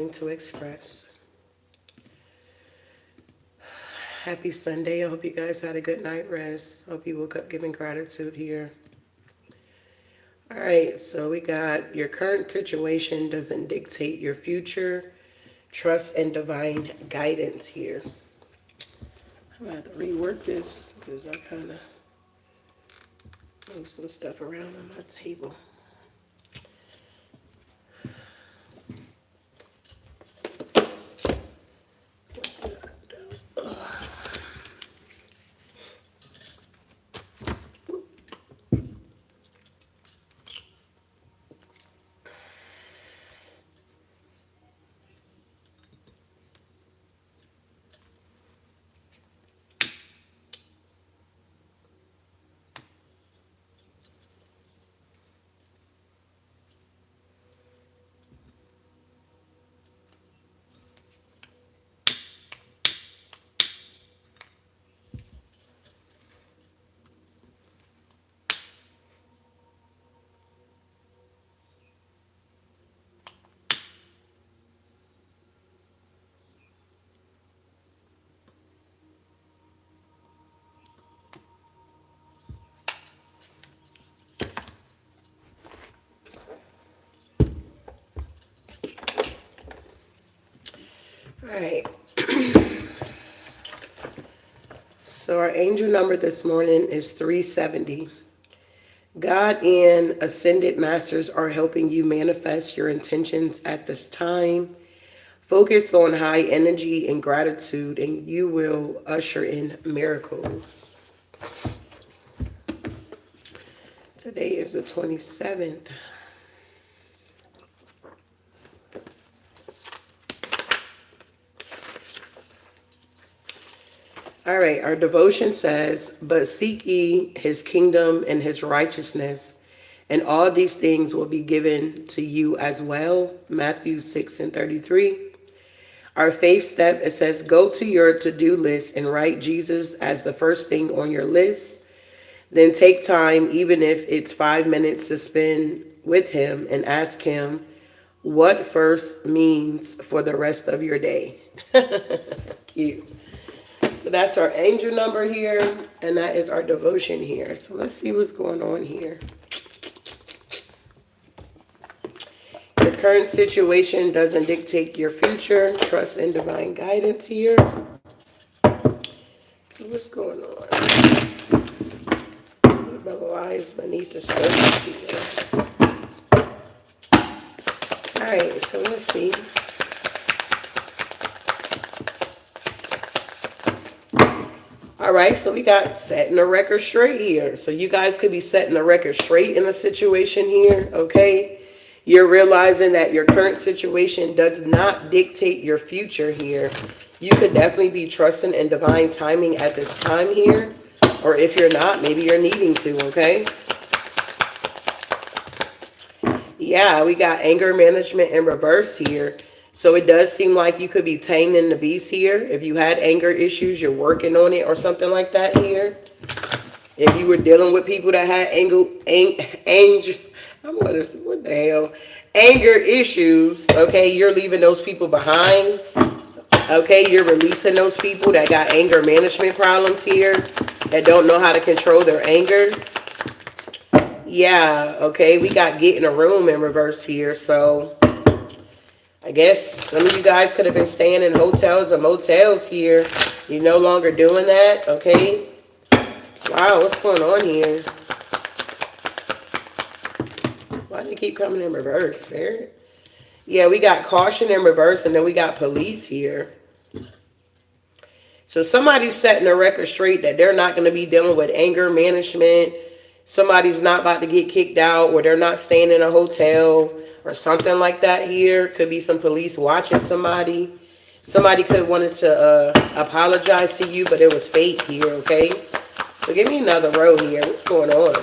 To express. Happy Sunday. I hope you guys had a good night rest. Hope you woke up giving gratitude here. All right, so we got your current situation doesn't dictate your future. Trust and divine guidance here. I'm gonna have to rework this because I kind of moved some stuff around on my table. All right. So our angel number this morning is 370. God and ascended masters are helping you manifest your intentions at this time. Focus on high energy and gratitude, and you will usher in miracles. Today is the 27th. All right, our devotion says, but seek ye his kingdom and his righteousness, and all these things will be given to you as well. Matthew 6:33. Our faith step, it says, go to your to-do list and write Jesus as the first thing on your list. Then take time, even if it's 5 minutes, to spend with him and ask him what first means for the rest of your day. Cute. So that's our angel number here, and that is our devotion here. So let's see what's going on here. The current situation doesn't dictate your future. Trust in divine guidance here. So what's going on? The lies beneath the surface here. All right, so let's see. All right, so we got setting the record straight here. So you guys could be setting the record straight in a situation here, okay? You're realizing that your current situation does not dictate your future here. You could definitely be trusting in divine timing at this time here. Or if you're not, maybe you're needing to, okay? Yeah, we got anger management in reverse here. So it does seem like you could be taming the beast here. If you had anger issues, you're working on it or something like that here. If you were dealing with people that had what the hell? Anger issues, okay, you're leaving those people behind. Okay, you're releasing those people that got anger management problems here, that don't know how to control their anger. Yeah, okay, we got get in a room in reverse here, so I guess some of you guys could have been staying in hotels or motels here. You're no longer doing that, okay? Wow, what's going on here? Why do you keep coming in reverse, Spirit? Yeah, we got caution in reverse, and then we got police here. So somebody's setting a record straight that they're not going to be dealing with anger management. Somebody's not about to get kicked out, or they're not staying in a hotel or something like that here. Could be some police watching somebody. Somebody could have wanted to apologize to you, but it was fake here, okay? So give me another row here. What's going on?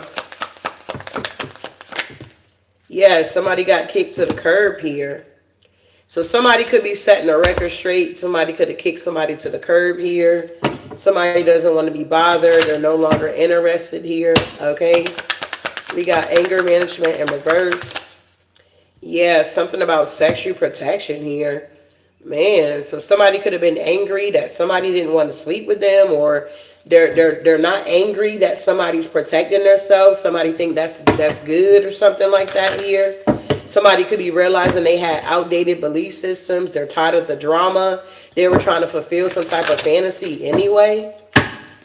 Yeah, somebody got kicked to the curb here. So somebody could be setting a record straight. Somebody could have kicked somebody to the curb here. Somebody doesn't want to be bothered. They're no longer interested here, okay? We got anger management in reverse. Yeah, something about sexual protection here. Man, so somebody could have been angry that somebody didn't want to sleep with them, or they're not angry that somebody's protecting themselves. Somebody think that's good or something like that here. Somebody could be realizing they had outdated belief systems. They're tired of the drama. They were trying to fulfill some type of fantasy anyway.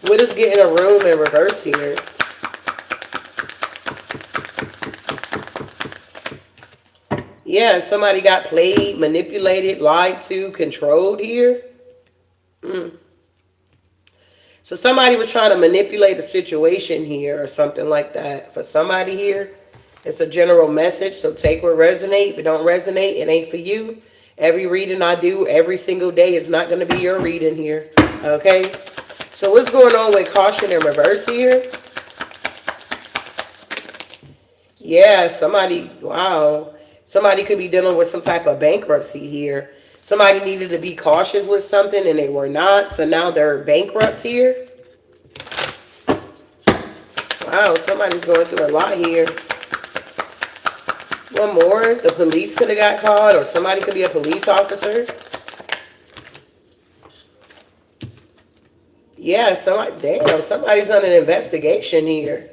What is getting a room in reverse here? Yeah, somebody got played, manipulated, lied to, controlled here. So somebody was trying to manipulate a situation here or something like that. For somebody here, it's a general message, so take what resonate. If it don't resonate, it ain't for you. Every reading I do every single day is not going to be your reading here. Okay? So what's going on with caution in reverse here? Yeah, somebody, wow. Somebody could be dealing with some type of bankruptcy here. Somebody needed to be cautious with something and they were not, so now they're bankrupt here. Wow, somebody's going through a lot here. One more, the police could have got called, or somebody could be a police officer. Yeah, somebody's on an investigation here.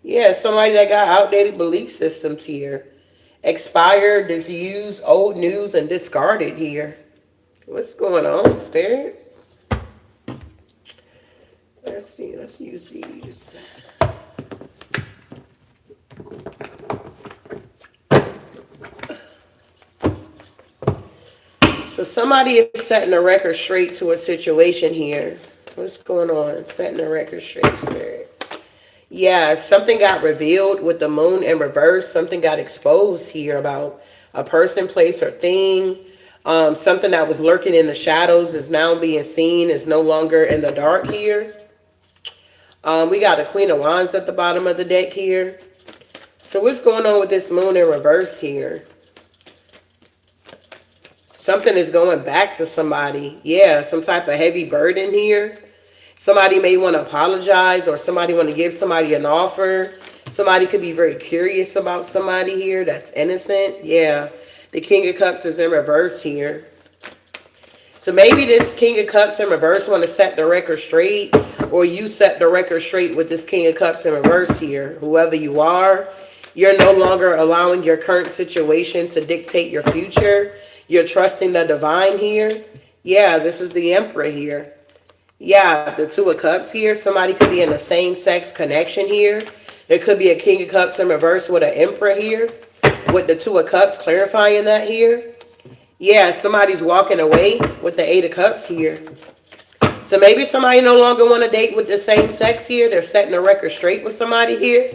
Yeah, somebody that got outdated belief systems here. Expired, disused, old news, and discarded here. What's going on, Spirit? Let's see, let's use these. So somebody is setting the record straight to a situation here. What's going on? Setting the record straight, Spirit. Yeah, something got revealed with the moon in reverse. Something got exposed here about a person, place, or thing. Something that was lurking in the shadows is now being seen, is no longer in the dark here. We got a Queen of Wands at the bottom of the deck here. So what's going on with this moon in reverse here? Something is going back to somebody. Yeah, some type of heavy burden here. Somebody may want to apologize, or somebody want to give somebody an offer. Somebody could be very curious about somebody here that's innocent. Yeah, the King of Cups is in reverse here. So maybe this King of Cups in reverse want to set the record straight, or you set the record straight with this King of Cups in reverse here. Whoever you are, you're no longer allowing your current situation to dictate your future. You're trusting the divine here. Yeah, this is the Emperor here. Yeah, the Two of Cups here. Somebody could be in a same-sex connection here. There could be a King of Cups in reverse with an Emperor here, with the Two of Cups clarifying that here. Yeah, somebody's walking away with the Eight of Cups here. So maybe somebody no longer want to date with the same sex here. They're setting the record straight with somebody here.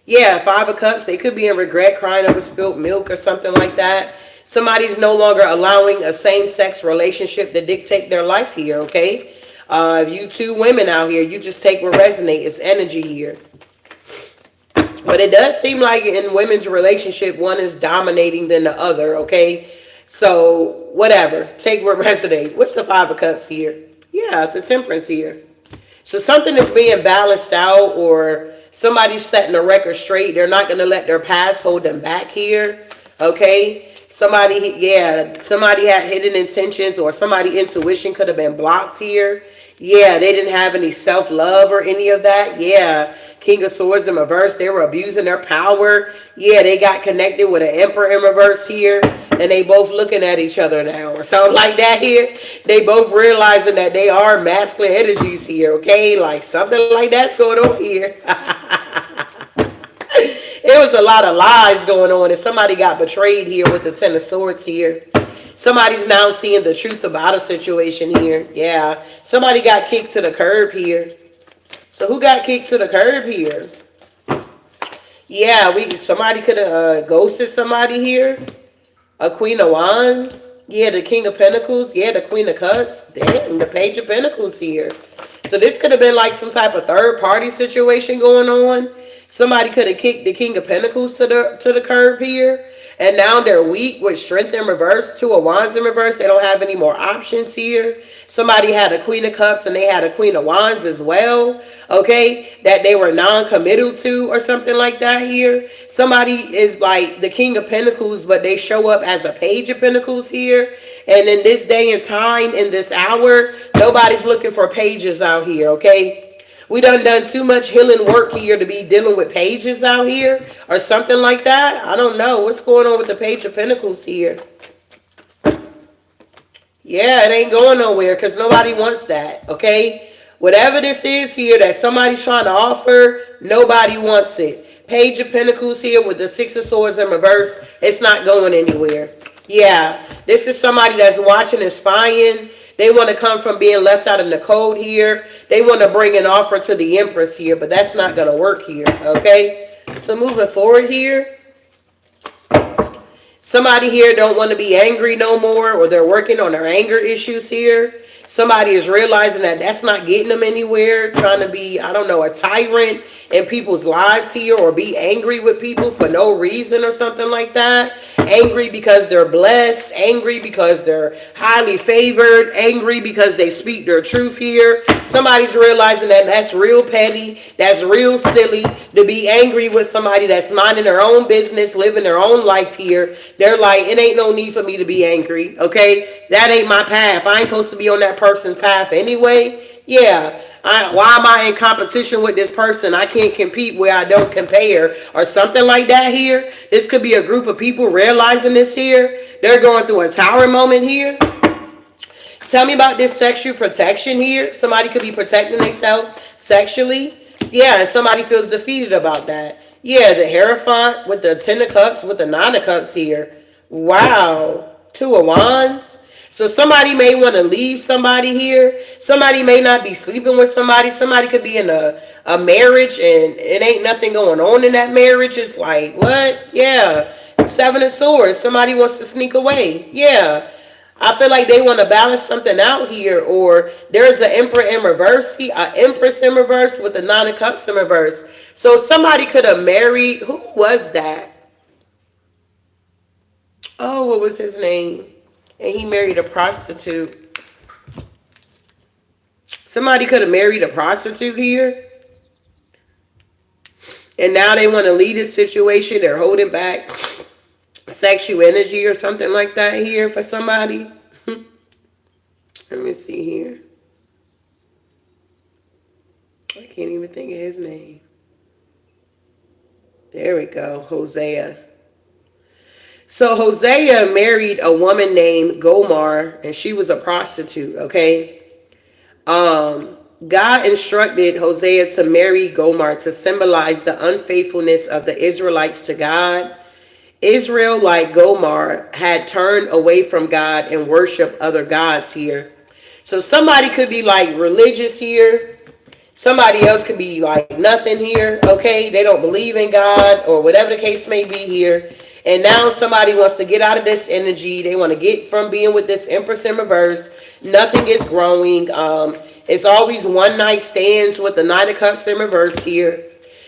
Yeah, Five of Cups. They could be in regret, crying over spilt milk or something like that. Somebody's no longer allowing a same-sex relationship to dictate their life here, okay? You two women out here, you just take what resonates. It's energy here. But it does seem like in women's relationship, one is dominating than the other, okay? So, whatever. Take what resonates. What's the Five of Cups here? Yeah, the Temperance here. So something is being balanced out, or somebody's setting the record straight. They're not going to let their past hold them back here, okay? Somebody had hidden intentions, or somebody's intuition could have been blocked here. Yeah, they didn't have any self-love or any of that. Yeah, King of Swords in reverse. They were abusing their power. Yeah, they got connected with an Emperor in reverse here. And they both looking at each other now or something like that here. They both realizing that they are masculine energies here, okay? Like something like that's going on here. There was a lot of lies going on, and somebody got betrayed here with the Ten of Swords here. Somebody's now seeing the truth about a situation here. Yeah. Somebody got kicked to the curb here. So who got kicked to the curb here? Yeah, somebody could have ghosted somebody here. A Queen of Wands. Yeah, the King of Pentacles. Yeah, the Queen of Cups. Damn, the Page of Pentacles here. So this could have been like some type of third party situation going on. Somebody could have kicked the King of Pentacles to the curb here. And now they're weak with strength in reverse. Two of Wands in reverse. They don't have any more options here. Somebody had a Queen of Cups and they had a Queen of Wands as well. Okay, that they were non-committal to or something like that here. Somebody is like the King of Pentacles, but they show up as a Page of Pentacles here. And in this day and time, in this hour, nobody's looking for pages out here, okay? We done too much healing work here to be dealing with pages out here or something like that. I don't know. What's going on with the Page of Pentacles here? Yeah, it ain't going nowhere because nobody wants that, okay? Whatever this is here that somebody's trying to offer, nobody wants it. Page of Pentacles here with the Six of Swords in reverse, it's not going anywhere. Yeah, this is somebody that's watching and spying. They want to come from being left out in the cold here. They want to bring an offer to the Empress here, but that's not going to work here, okay? So moving forward here, somebody here don't want to be angry no more, or they're working on their anger issues here. Somebody is realizing that that's not getting them anywhere, trying to be, I don't know, a tyrant in people's lives here, or be angry with people for no reason or something like that. Angry because they're blessed, angry because they're highly favored, angry because they speak their truth here. Somebody's realizing that that's real petty, that's real silly to be angry with somebody that's minding their own business, living their own life here. They're like, it ain't no need for me to be angry, okay? That ain't my path. I ain't supposed to be on that person's path anyway. Yeah. Why am I in competition with this person? I can't compete where I don't compare or something like that here. This could be a group of people realizing this here. They're going through a tower moment here. Tell me about this sexual protection here. Somebody could be protecting themselves sexually. Yeah, and somebody feels defeated about that. Yeah, the Hierophant with the Ten of Cups with the Nine of Cups here. Wow. Two of Wands. So somebody may want to leave somebody here. Somebody may not be sleeping with somebody. Somebody could be in a marriage and it ain't nothing going on in that marriage. It's like, what? Yeah. Seven of Swords. Somebody wants to sneak away. Yeah. I feel like they want to balance something out here. Or there's an Emperor in reverse. See, an Empress in reverse with the Nine of Cups in reverse. So somebody could have married. Who was that? Oh, what was his name? And he married a prostitute. Somebody could have married a prostitute here. And now they want to leave this situation. They're holding back sexual energy or something like that here for somebody. Let me see here. I can't even think of his name. There we go. Hosea. So Hosea married a woman named Gomar, and she was a prostitute, okay? God instructed Hosea to marry Gomar to symbolize the unfaithfulness of the Israelites to God. Israel, like Gomar, had turned away from God and worshiped other gods here. So somebody could be like religious here. Somebody else could be like nothing here, okay? They don't believe in God or whatever the case may be here. And now somebody wants to get out of this energy. They want to get from being with this Empress in reverse. Nothing is growing. It's always one night stands with the Nine of Cups in reverse here.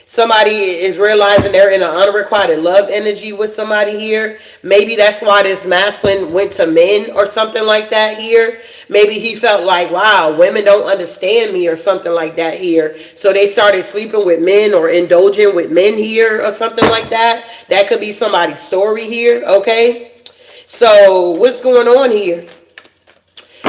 Somebody is realizing they're in an unrequited love energy with somebody here. Maybe that's why this masculine went to men or something like that here. Maybe he felt like, wow, women don't understand me or something like that here. So they started sleeping with men or indulging with men here or something like that. That could be somebody's story here, okay? So what's going on here?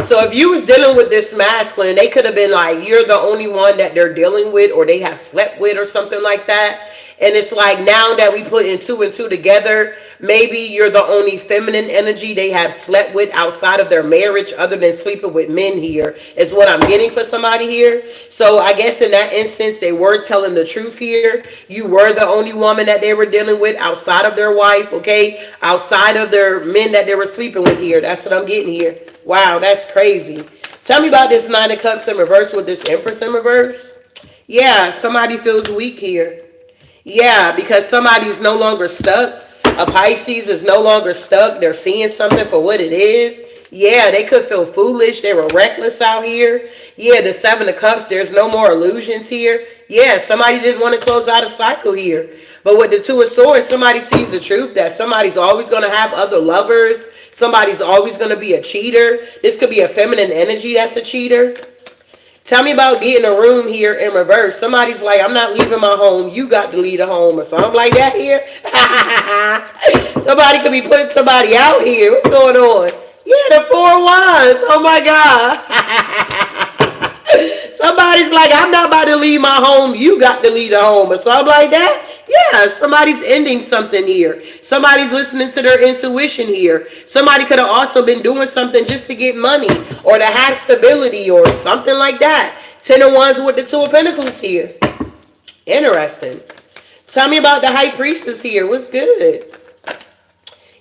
So if you was dealing with this masculine, they could have been like, you're the only one that they're dealing with, or they have slept with or something like that. And it's like, now that we put in two and two together, maybe you're the only feminine energy they have slept with outside of their marriage, other than sleeping with men here, is what I'm getting for somebody here. So I guess in that instance, they were telling the truth here. You were the only woman that they were dealing with outside of their wife, okay? Outside of their men that they were sleeping with here. That's what I'm getting here. Wow, that's crazy. Tell me about this Nine of Cups in reverse with this Empress in reverse. Yeah, somebody feels weak here. Yeah, because somebody's no longer stuck. A Pisces is no longer stuck. They're seeing something for what it is. Yeah, they could feel foolish. They were reckless out here. Yeah, the Seven of Cups, there's no more illusions here. Yeah, somebody didn't want to close out a cycle here. But with the Two of Swords, somebody sees the truth that somebody's always going to have other lovers. Somebody's always going to be a cheater. This could be a feminine energy that's a cheater. Tell me about getting a room here in reverse. Somebody's like, I'm not leaving my home. You got to leave the home or something like that here. Somebody could be putting somebody out here. What's going on? Yeah, the Four of Wands. Oh my God. Somebody's like, I'm not about to leave my home. You got to leave the home or something like that. Yeah, somebody's ending something here. Somebody's listening to their intuition here. Somebody could have also been doing something just to get money or to have stability or something like that. Ten of Wands with the Two of Pentacles here. Interesting. Tell me about the High Priestess here. What's good?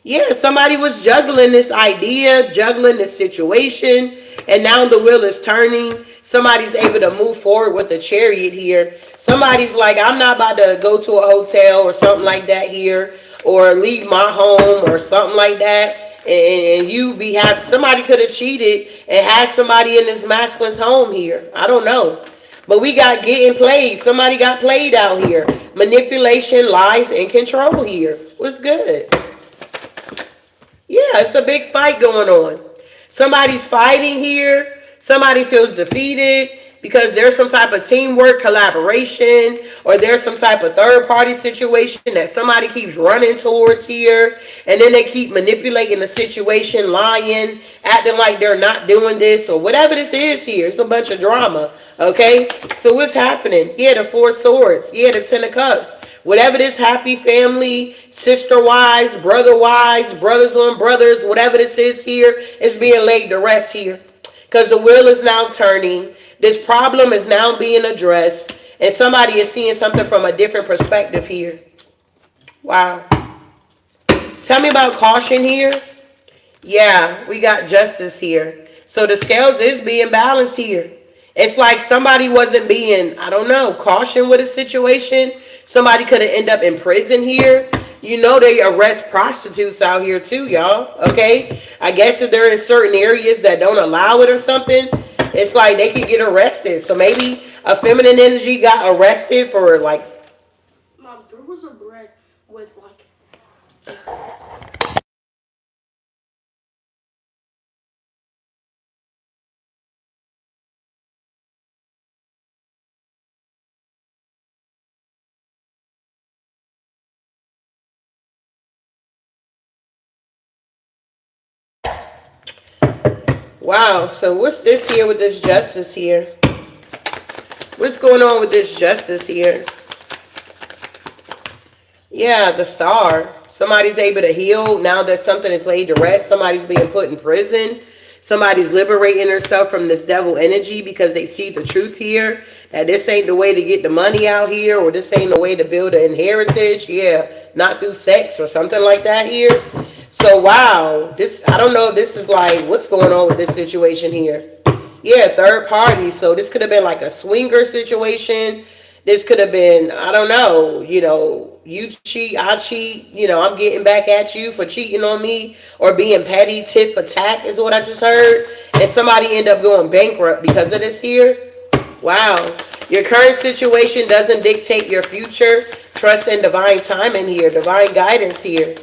Yeah, somebody was juggling this idea, juggling this situation, and now the wheel is turning. Somebody's able to move forward with the Chariot here. Somebody's like, I'm not about to go to a hotel or something like that here, or leave my home or something like that. And you be happy. Somebody could have cheated and had somebody in this masculine's home here. I don't know. But we got getting played. Somebody got played out here. Manipulation, lies, and control here. What's good? Yeah, it's a big fight going on. Somebody's fighting here. Somebody feels defeated because there's some type of teamwork, collaboration, or there's some type of third-party situation that somebody keeps running towards here, and then they keep manipulating the situation, lying, acting like they're not doing this, or whatever this is here. It's a bunch of drama, okay? So what's happening? Yeah, the Four of Swords. Yeah, the Ten of Cups. Whatever this happy family, sister-wise, brother-wise, brothers on brothers, whatever this is here, is being laid to rest here. Because the wheel is now turning. This problem is now being addressed. And somebody is seeing something from a different perspective here. Wow. Tell me about caution here. Yeah, we got justice here. So the scales is being balanced here. It's like somebody wasn't being, I don't know, caution with a situation. Somebody could have ended up in prison here. You know they arrest prostitutes out here too, y'all. Okay? I guess if they're in certain areas that don't allow it or something, it's like they could get arrested. So maybe a feminine energy got arrested for like... Mom, there was a bread with like... Wow, so what's this here with this justice here? What's going on with this justice here? Yeah, the Star. Somebody's able to heal now that something is laid to rest. Somebody's being put in prison. Somebody's liberating herself from this devil energy because they see the truth here. That this ain't the way to get the money out here, or this ain't the way to build an inheritance. Yeah, not through sex or something like that here. So, wow, this, I don't know if this is like, what's going on with this situation here? Yeah, third party. So this could have been like a swinger situation. This could have been, I don't know, you know, you cheat, I cheat, you know, I'm getting back at you for cheating on me, or being petty, tit for tat is what I just heard. And somebody end up going bankrupt because of this here. Wow. Your current situation doesn't dictate your future. Trust in divine timing here, divine guidance here.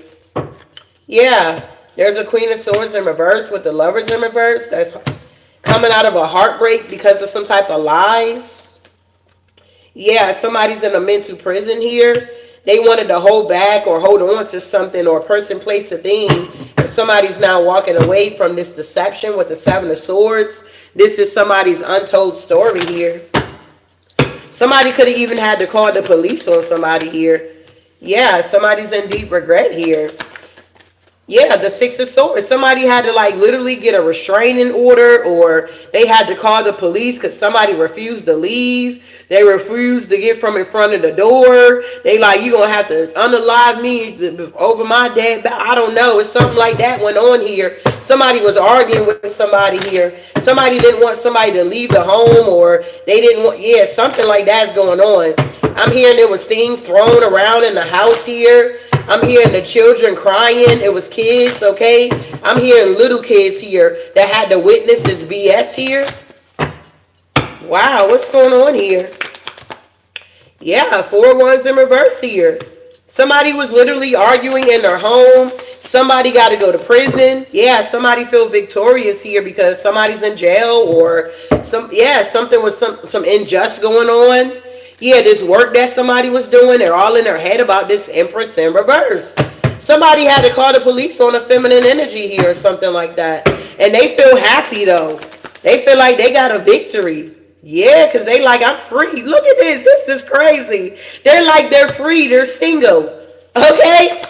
Yeah, there's a Queen of Swords in reverse with the Lovers in reverse. That's coming out of a heartbreak because of some type of lies. Yeah, somebody's in a mental prison here. They wanted to hold back or hold on to something, or a person, place, a thing. And somebody's now walking away from this deception with the Seven of Swords. This is somebody's untold story here. Somebody could have even had to call the police on somebody here. Yeah, somebody's in deep regret here. Yeah, the Six of Swords. Somebody had to like literally get a restraining order, or they had to call the police because somebody refused to leave. They refused to get from in front of the door. They like, you going to have to unalive me over my dead. I don't know. It's something like that went on here. Somebody was arguing with somebody here. Somebody didn't want somebody to leave the home, or they didn't want, yeah, something like that's going on. I'm hearing there was things thrown around in the house here. I'm hearing the children crying. It was kids, okay? I'm hearing little kids here that had to witness this BS here. Wow, what's going on here? Yeah, Four of Wands in reverse here. Somebody was literally arguing in their home. Somebody got to go to prison. Yeah, somebody feel victorious here because somebody's in jail or something was some unjust going on. Yeah, this work that somebody was doing, they're all in their head about this Empress in reverse. Somebody had to call the police on a feminine energy here or something like that. And they feel happy though. They feel like they got a victory. Yeah, because they like, I'm free. Look at this. This is crazy. They're like, they're free. They're single. Okay?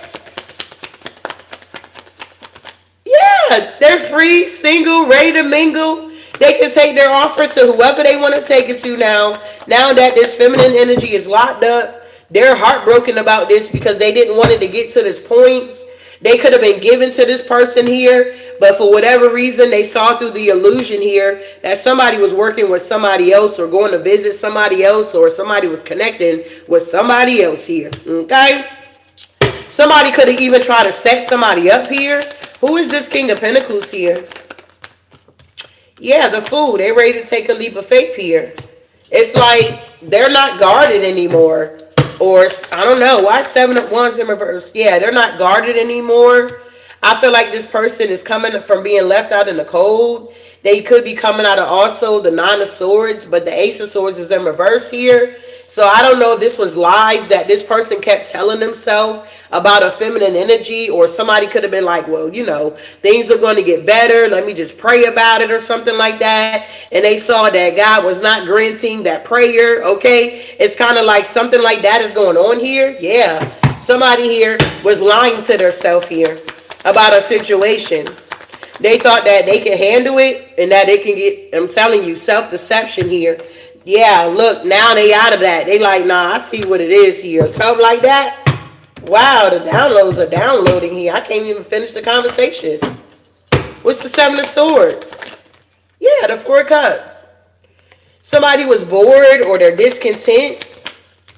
Yeah, they're free, single, ready to mingle. They can take their offer to whoever they want to take it to now. Now that this feminine energy is locked up, they're heartbroken about this because they didn't want it to get to this point. They could have been given to this person here, but for whatever reason, they saw through the illusion here that somebody was working with somebody else or going to visit somebody else or somebody was connecting with somebody else here. Okay? Somebody could have even tried to set somebody up here. Who is this King of Pentacles here? Yeah, the Fool. They're ready to take a leap of faith here. It's like they're not guarded anymore. Or, I don't know. Why 7 of Wands in reverse? Yeah, they're not guarded anymore. I feel like this person is coming from being left out in the cold. They could be coming out of also the 9 of Swords, but the Ace of Swords is in reverse here. So I don't know if this was lies that this person kept telling themselves about a feminine energy, or somebody could have been like, well, things are going to get better. Let me just pray about it or something like that. And they saw that God was not granting that prayer. Okay. It's kind of like something like that is going on here. Yeah. Somebody here was lying to themselves here about a situation. They thought that they could handle it and that they can get, I'm telling you, self-deception here. Yeah, look, now they out of that. They like, nah, I see what it is here. Something like that. Wow, the downloads are downloading here. I can't even finish the conversation. What's the 7 of Swords? Yeah, the 4 of Cups. Somebody was bored or they're discontent.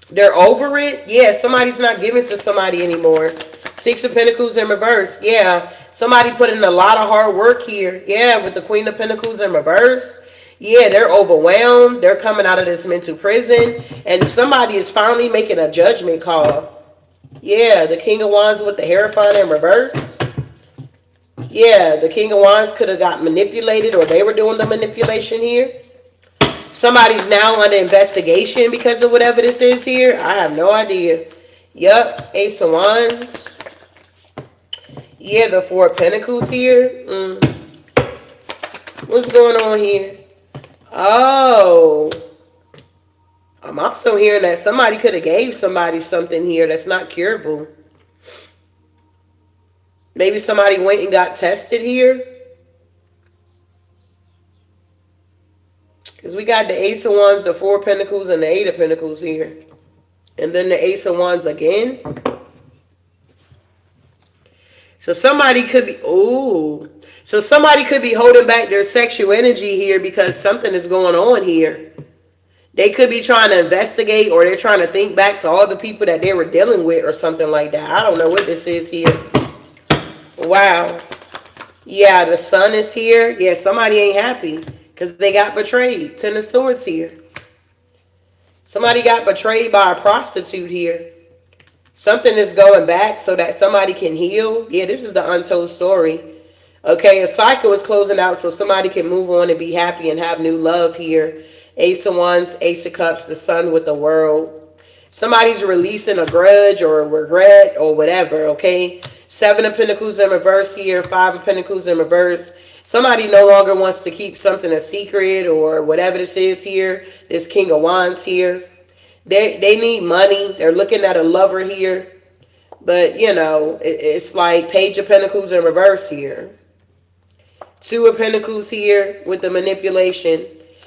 They're over it. Yeah, somebody's not giving to somebody anymore. 6 of Pentacles in reverse. Yeah, somebody put in a lot of hard work here. Yeah, with the Queen of Pentacles in reverse. Yeah, they're overwhelmed. They're coming out of this mental prison. And somebody is finally making a judgment call. Yeah, the King of Wands with the Hierophant in reverse. Yeah, the King of Wands could have got manipulated or they were doing the manipulation here. Somebody's now under investigation because of whatever this is here. I have no idea. Yup, Ace of Wands. Yeah, the 4 of Pentacles here. What's going on here? Oh, I'm also hearing that somebody could have gave somebody something here that's not curable. Maybe somebody went and got tested here. Because we got the Ace of Wands, the 4 of Pentacles, and the 8 of Pentacles here. And then the Ace of Wands again. So somebody could be, so somebody could be holding back their sexual energy here because something is going on here. They could be trying to investigate or they're trying to think back to all the people that they were dealing with or something like that. I don't know what this is here. Wow. Yeah, the Sun is here. Yeah, somebody ain't happy because they got betrayed. 10 of Swords here. Somebody got betrayed by a prostitute here. Something is going back so that somebody can heal. Yeah, this is the untold story. Okay, a cycle is closing out so somebody can move on and be happy and have new love here. Ace of Wands, Ace of Cups, the Sun with the World. Somebody's releasing a grudge or a regret or whatever, okay? 7 of Pentacles in reverse here, 5 of Pentacles in reverse. Somebody no longer wants to keep something a secret or whatever this is here. This King of Wands here. They need money. They're looking at a lover here. But, it's like Page of Pentacles in reverse here. 2 of Pentacles here with the manipulation.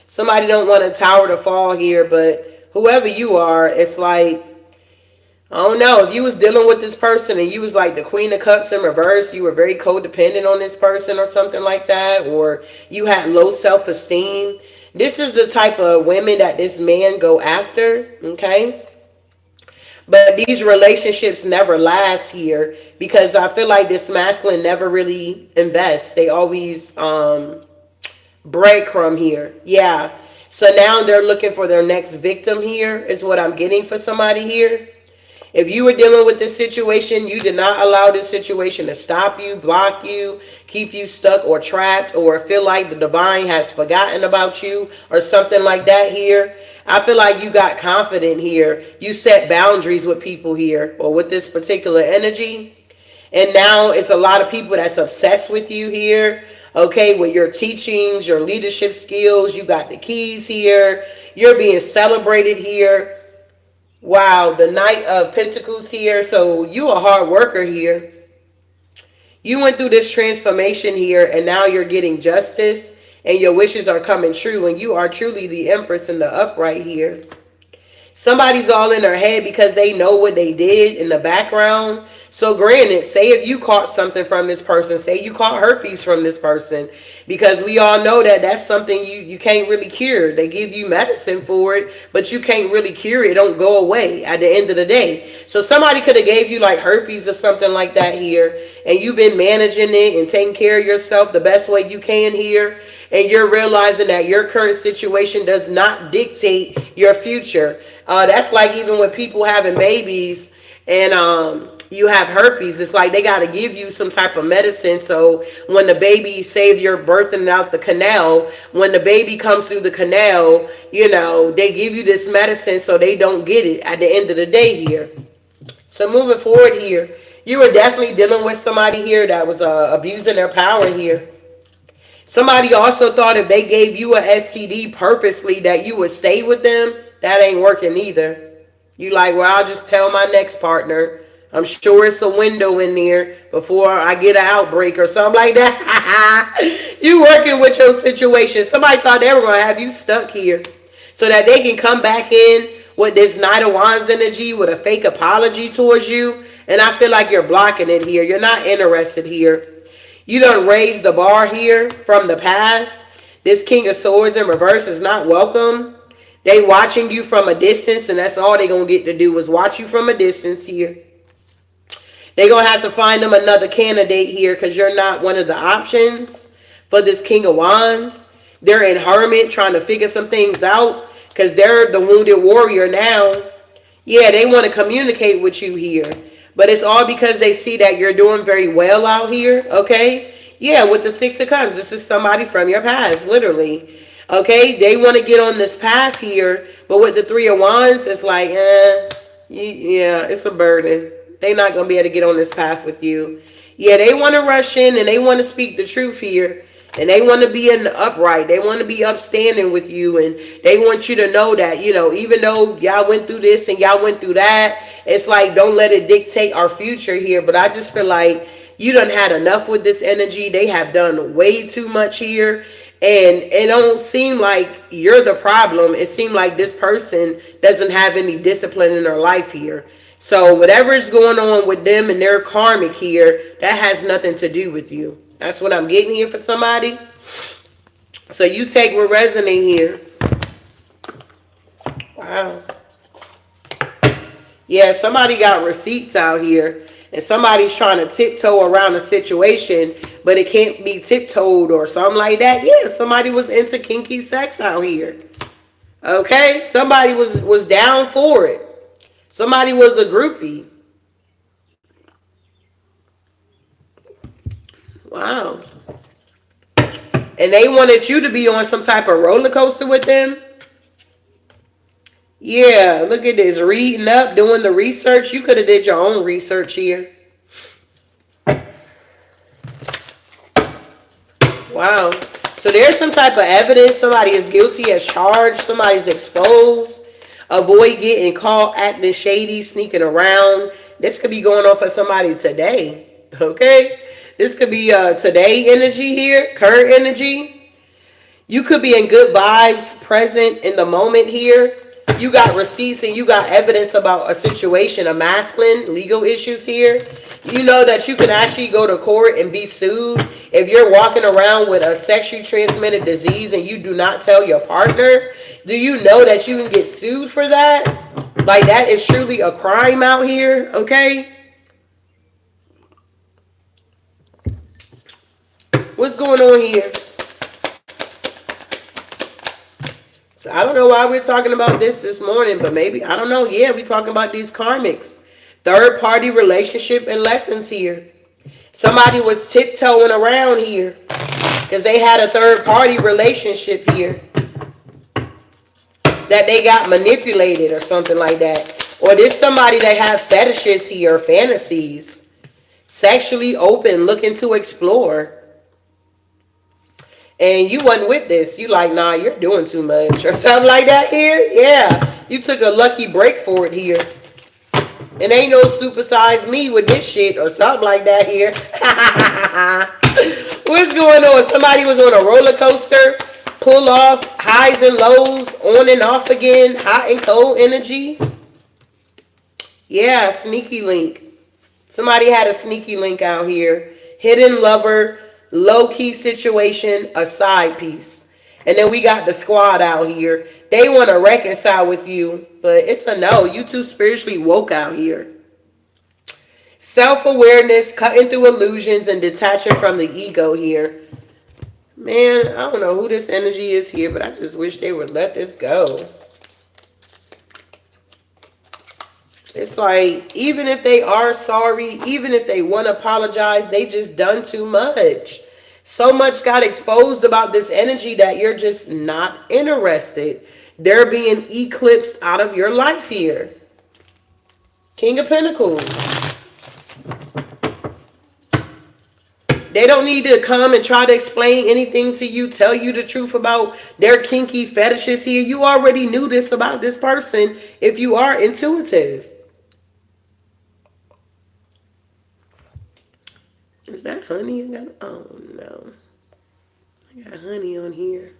Somebody don't want a tower to fall here, but whoever you are, it's like, I don't know, if you was dealing with this person and you was like the Queen of Cups in reverse, you were very codependent on this person or something like that, or you had low self-esteem. This is the type of women that this man go after, okay? But these relationships never last here because I feel like this masculine never really invests. They always breadcrumb here. Yeah. So now they're looking for their next victim here is what I'm getting for somebody here. If you were dealing with this situation, you did not allow this situation to stop you, block you, keep you stuck or trapped, or feel like the divine has forgotten about you or something like that here. I feel like you got confident here. You set boundaries with people here or with this particular energy. And now it's a lot of people that's obsessed with you here, okay, with your teachings, your leadership skills. You got the keys here. You're being celebrated here. Wow, the Knight of Pentacles here. So you a hard worker here. You went through this transformation here, and now you're getting justice, and your wishes are coming true, and you are truly the Empress in the upright here. Somebody's all in their head because they know what they did in the background. So granted, say if you caught something from this person, say you caught herpes from this person, because we all know that that's something you can't really cure. They give you medicine for it, but you can't really cure it. It don't go away at the end of the day. So somebody could have gave you like herpes or something like that here, and you've been managing it and taking care of yourself the best way you can here, and you're realizing that your current situation does not dictate your future. That's like even with people having babies and you have herpes, it's like they got to give you some type of medicine. So when the baby, say you're birthing out the canal, when the baby comes through the canal, you know, they give you this medicine so they don't get it at the end of the day here. So moving forward here, you were definitely dealing with somebody here that was abusing their power here. Somebody also thought if they gave you a STD purposely that you would stay with them. That ain't working either. You like, well, I'll just tell my next partner. I'm sure it's a window in there before I get an outbreak or something like that. You working with your situation. Somebody thought they were going to have you stuck here so that they can come back in with this Knight of Wands energy with a fake apology towards you. And I feel like you're blocking it here. You're not interested here. You done raised the bar here from the past. This King of Swords in reverse is not welcome. They watching you from a distance, and that's all they going to get to do is watch you from a distance here. They're going to have to find them another candidate here because you're not one of the options for this King of Wands. They're in Hermit trying to figure some things out because they're the wounded warrior now. Yeah, they want to communicate with you here. But it's all because they see that you're doing very well out here, okay? Yeah, with the Six of Cups, this is somebody from your past, literally. Okay, they want to get on this path here, but with the Three of Wands, it's like, yeah, it's a burden. They're not going to be able to get on this path with you. Yeah, they want to rush in and they want to speak the truth here. And they want to be in the upright. They want to be upstanding with you. And they want you to know that, you know, even though y'all went through this and y'all went through that, it's like, don't let it dictate our future here. But I just feel like you done had enough with this energy. They have done way too much here. And it don't seem like you're the problem. It seems like this person doesn't have any discipline in their life here. So whatever is going on with them and their karmic here, that has nothing to do with you. That's what I'm getting here for somebody. So you take what resonates here. Wow. Yeah, somebody got receipts out here. And somebody's trying to tiptoe around a situation, but it can't be tiptoed or something like that. Yeah, somebody was into kinky sex out here. Okay? Somebody was down for it. Somebody was a groupie. Wow. And they wanted you to be on some type of roller coaster with them. Yeah, look at this. Reading up, doing the research. You could have did your own research here. Wow. So there's some type of evidence. Somebody is guilty as charged. Somebody's exposed. Avoid getting caught acting shady, sneaking around. This could be going on for somebody today. Okay? This could be today energy here, current energy. You could be in good vibes, present in the moment here. You got receipts and you got evidence about a situation, a masculine, legal issues here. You know that you can actually go to court and be sued if you're walking around with a sexually transmitted disease and you do not tell your partner. Do you know that you can get sued for that? Like, that is truly a crime out here, okay? What's going on here? So I don't know why we're talking about this morning, but maybe, I don't know. Yeah, we're talking about these karmics. Third party relationship and lessons here. Somebody was tiptoeing around here because they had a third party relationship here that they got manipulated or something like that. Or there's somebody that have fetishes here, fantasies, sexually open, looking to explore. And you wasn't with this. You like, nah, you're doing too much or something like that here. Yeah, you took a lucky break for it here. And ain't no supersize me with this shit or something like that here. What's going on? Somebody was on a roller coaster, pull off, highs and lows, on and off again, hot and cold energy. Yeah, sneaky link. Somebody had a sneaky link out here. Hidden lover, low-key situation, a side piece. And then we got the squad out here. They want to reconcile with you, but it's a no. You too spiritually woke out here. Self-awareness, cutting through illusions, and detaching from the ego here. Man, I don't know who this energy is here, but I just wish they would let this go. It's like, even if they are sorry, even if they want to apologize, they just done too much. So much got exposed about this energy that you're just not interested. They're being eclipsed out of your life here. King of Pentacles. They don't need to come and try to explain anything to you, tell you the truth about their kinky fetishes here. You already knew this about this person if you are intuitive. Is that honey? Oh no. I got honey on here.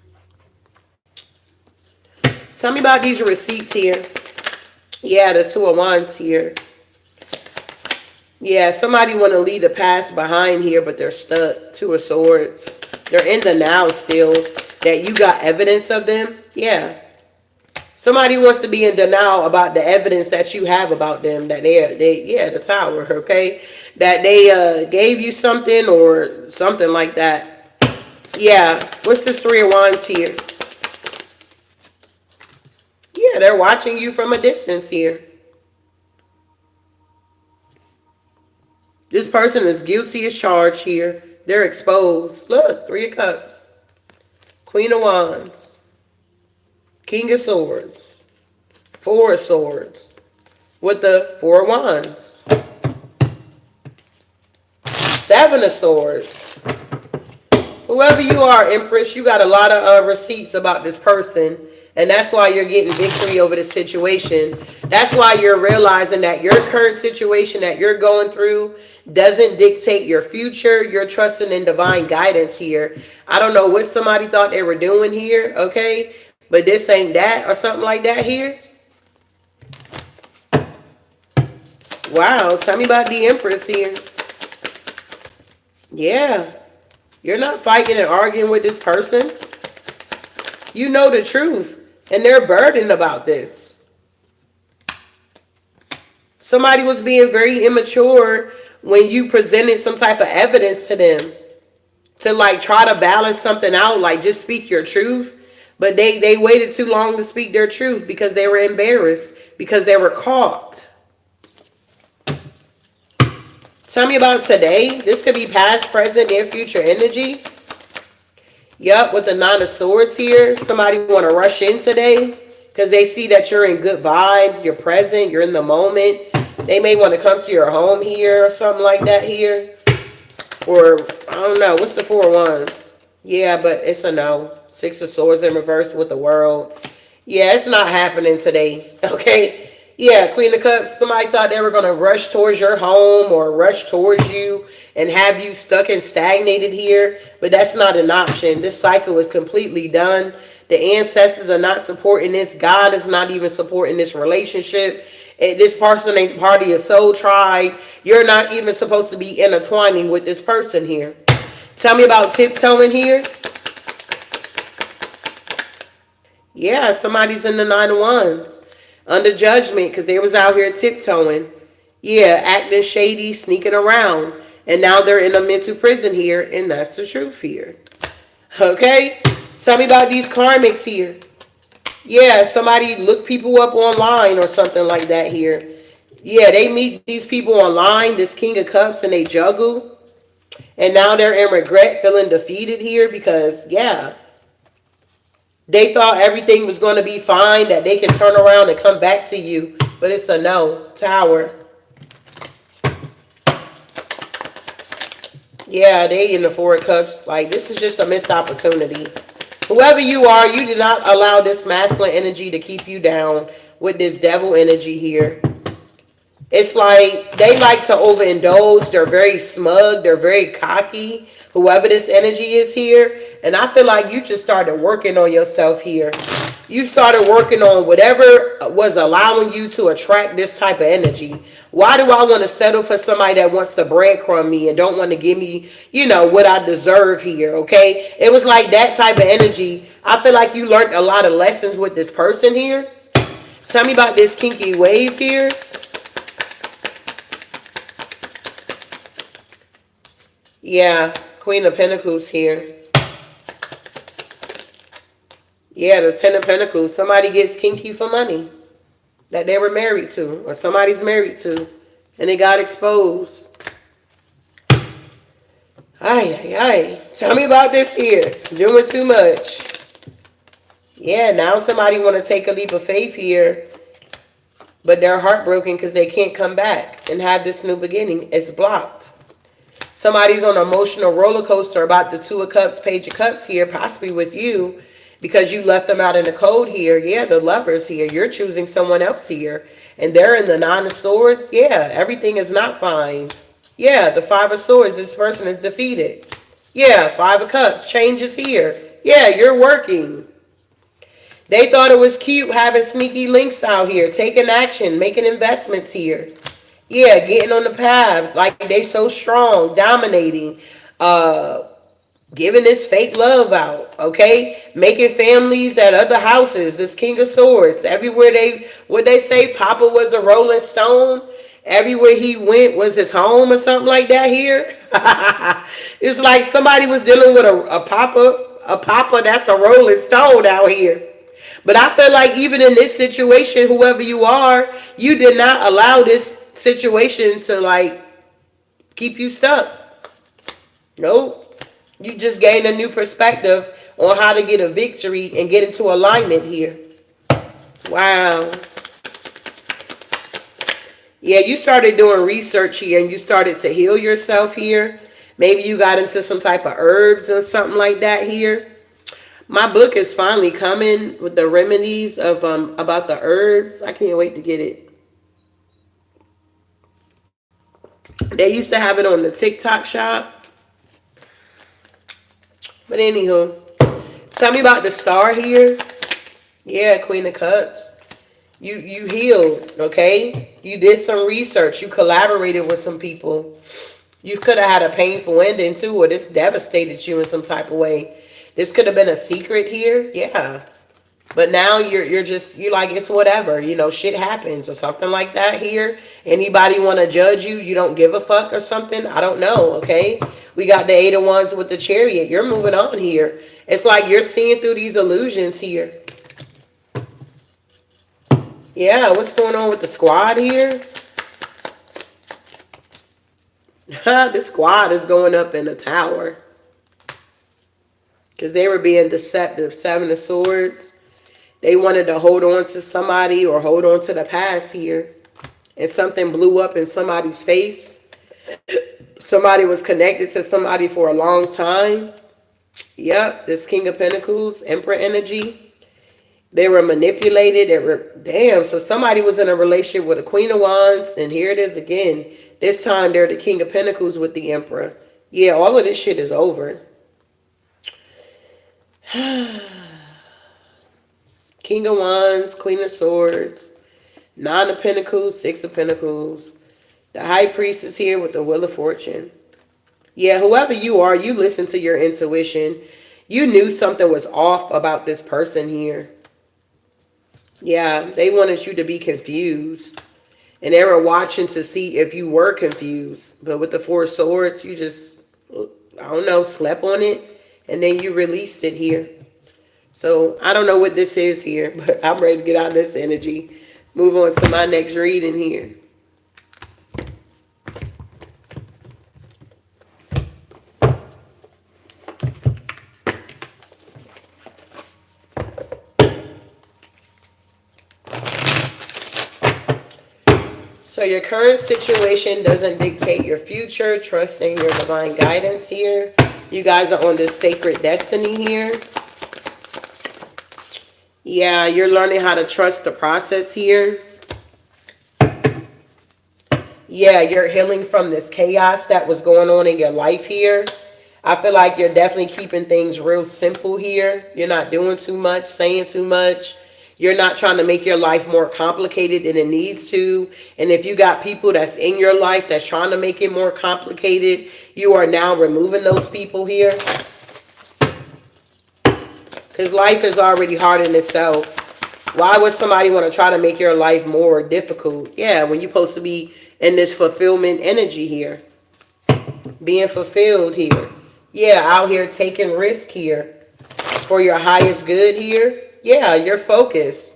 Tell me about these receipts here. Yeah, the Two of Wands here. Yeah, somebody want to leave the past behind here, but they're stuck. Two of Swords. They're in the now still. That you got evidence of them. Yeah. Somebody wants to be in denial about the evidence that you have about them. That yeah, the Tower, okay? That they gave you something or something like that. Yeah. What's this Three of Wands here? Yeah, they're watching you from a distance here. This person is guilty as charged here. They're exposed. Look, Three of Cups. Queen of Wands. King of Swords. Four of Swords. With the Four of Wands. Seven of Swords. Whoever you are, Empress, you got a lot of receipts about this person. And that's why you're getting victory over this situation. That's why you're realizing that your current situation that you're going through doesn't dictate your future. You're trusting in divine guidance here. I don't know what somebody thought they were doing here, okay? But this ain't that or something like that here. Wow, tell me about the Empress here. Yeah, you're not fighting and arguing with this person. You know the truth. And they're burdened about this. Somebody was being very immature when you presented some type of evidence to them. To like try to balance something out, like just speak your truth. But they waited too long to speak their truth because they were embarrassed. Because they were caught. Tell me about today. This could be past, present, near future energy. Yup, with the Nine of Swords here. Somebody want to rush in today because they see that you're in good vibes, you're present, you're in the moment. They may want to come to your home here or something like that here. Or, I don't know, what's the Four of Wands? Yeah, but it's a no. Six of Swords in reverse with the World. Yeah, it's not happening today, okay? Yeah, Queen of Cups, somebody thought they were going to rush towards your home or rush towards you and have you stuck and stagnated here. But that's not an option. This cycle is completely done. The ancestors are not supporting this. God is not even supporting this relationship. This person ain't part of your soul tribe. You're not even supposed to be intertwining with this person here. Tell me about tiptoeing here. Yeah, somebody's in the Nine of Wands. Under judgment because they was out here tiptoeing. Yeah, acting shady, sneaking around. And now they're in a mental prison here. And that's the truth here. Okay? Tell me about these karmics here. Yeah, somebody look people up online or something like that here. Yeah, they meet these people online, this King of Cups, and they juggle. And now they're in regret, feeling defeated here because, yeah, they thought everything was going to be fine, that they can turn around and come back to you. But it's a no. Tower. Yeah, they in the Four of Cups. Like, this is just a missed opportunity. Whoever you are, you did not allow this masculine energy to keep you down with this devil energy here. It's like they like to overindulge. They're very smug. They're very cocky. Whoever this energy is here. And I feel like you just started working on yourself here. You started working on whatever was allowing you to attract this type of energy. Why do I want to settle for somebody that wants to breadcrumb me and don't want to give me, what I deserve here, okay? It was like that type of energy. I feel like you learned a lot of lessons with this person here. Tell me about this kinky ways here. Yeah, Queen of Pentacles here. Yeah, the Ten of Pentacles. Somebody gets kinky for money that they were married to, or somebody's married to, and they got exposed. Ay, ay, ay. Tell me about this here. Doing too much. Yeah, now somebody want to take a leap of faith here, but they're heartbroken because they can't come back and have this new beginning. It's blocked. Somebody's on an emotional roller coaster about the Two of Cups, Page of Cups here, possibly with you, because you left them out in the cold here. Yeah, the Lovers here. You're choosing someone else here. And they're in the Nine of Swords. Yeah, everything is not fine. Yeah, the Five of Swords. This person is defeated. Yeah, Five of Cups. Change is here. Yeah, you're working. They thought it was cute having sneaky links out here, taking action, making investments here. Yeah, getting on the path. Like they so strong, dominating, giving this fake love out, okay? Making families at other houses, this King of Swords. Everywhere what they say, Papa was a rolling stone. Everywhere he went was his home or something like that here. It's like somebody was dealing with a papa that's a rolling stone out here. But I feel like even in this situation, whoever you are, you did not allow this situation to like keep you stuck. Nope. You just gained a new perspective on how to get a victory and get into alignment here. Wow. Yeah, you started doing research here and you started to heal yourself here. Maybe you got into some type of herbs or something like that here. My book is finally coming with the remedies of about the herbs. I can't wait to get it. They used to have it on the TikTok shop. But anywho, tell me about the star here. Yeah, Queen of Cups. You healed, okay? You did some research. You collaborated with some people. You could have had a painful ending too, or this devastated you in some type of way. This could have been a secret here. Yeah. But now you're like, it's whatever, shit happens or something like that here. Anybody want to judge you? You don't give a fuck or something? I don't know, okay? We got the Eight of Wands with the Chariot. You're moving on here. It's like you're seeing through these illusions here. Yeah, what's going on with the squad here? This squad is going up in the tower. Because they were being deceptive. Seven of Swords. They wanted to hold on to somebody or hold on to the past here. And something blew up in somebody's face. Somebody was connected to somebody for a long time. Yep, this King of Pentacles, Emperor energy. They were manipulated. Damn, so somebody was in a relationship with a Queen of Wands. And here it is again. This time they're the King of Pentacles with the Emperor. Yeah, all of this shit is over. King of Wands, Queen of Swords, Nine of Pentacles, Six of Pentacles. The High Priest is here with the Wheel of Fortune. Yeah, whoever you are, you listen to your intuition. You knew something was off about this person here. Yeah, they wanted you to be confused. And they were watching to see if you were confused. But with the Four of Swords, you just, I don't know, slept on it. And then you released it here. So I don't know what this is here, but I'm ready to get out of this energy. Move on to my next reading here. So your current situation doesn't dictate your future. Trust in your divine guidance here. You guys are on this sacred destiny here. Yeah, you're learning how to trust the process here. Yeah, you're healing from this chaos that was going on in your life here. I feel like you're definitely keeping things real simple here. You're not doing too much, saying too much. You're not trying to make your life more complicated than it needs to. And if you got people that's in your life that's trying to make it more complicated, you are now removing those people here. Because life is already hard in itself. Why would somebody want to try to make your life more difficult? Yeah, when you're supposed to be in this fulfillment energy here. Being fulfilled here. Yeah, out here taking risk here. For your highest good here. Yeah, you're focused.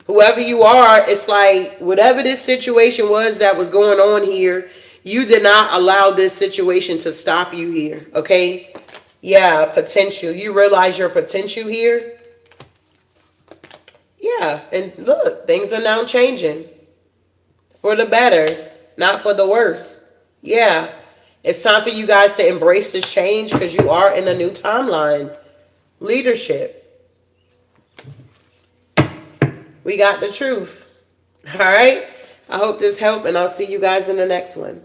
Whoever you are, it's like whatever this situation was that was going on here, you did not allow this situation to stop you here. Okay? Yeah, potential. You realize your potential here. Yeah, and look, things are now changing for the better, not for the worse. Yeah, it's time for you guys to embrace this change because you are in a new timeline. Leadership. We got the truth. All right. I hope this helped, and I'll see you guys in the next one.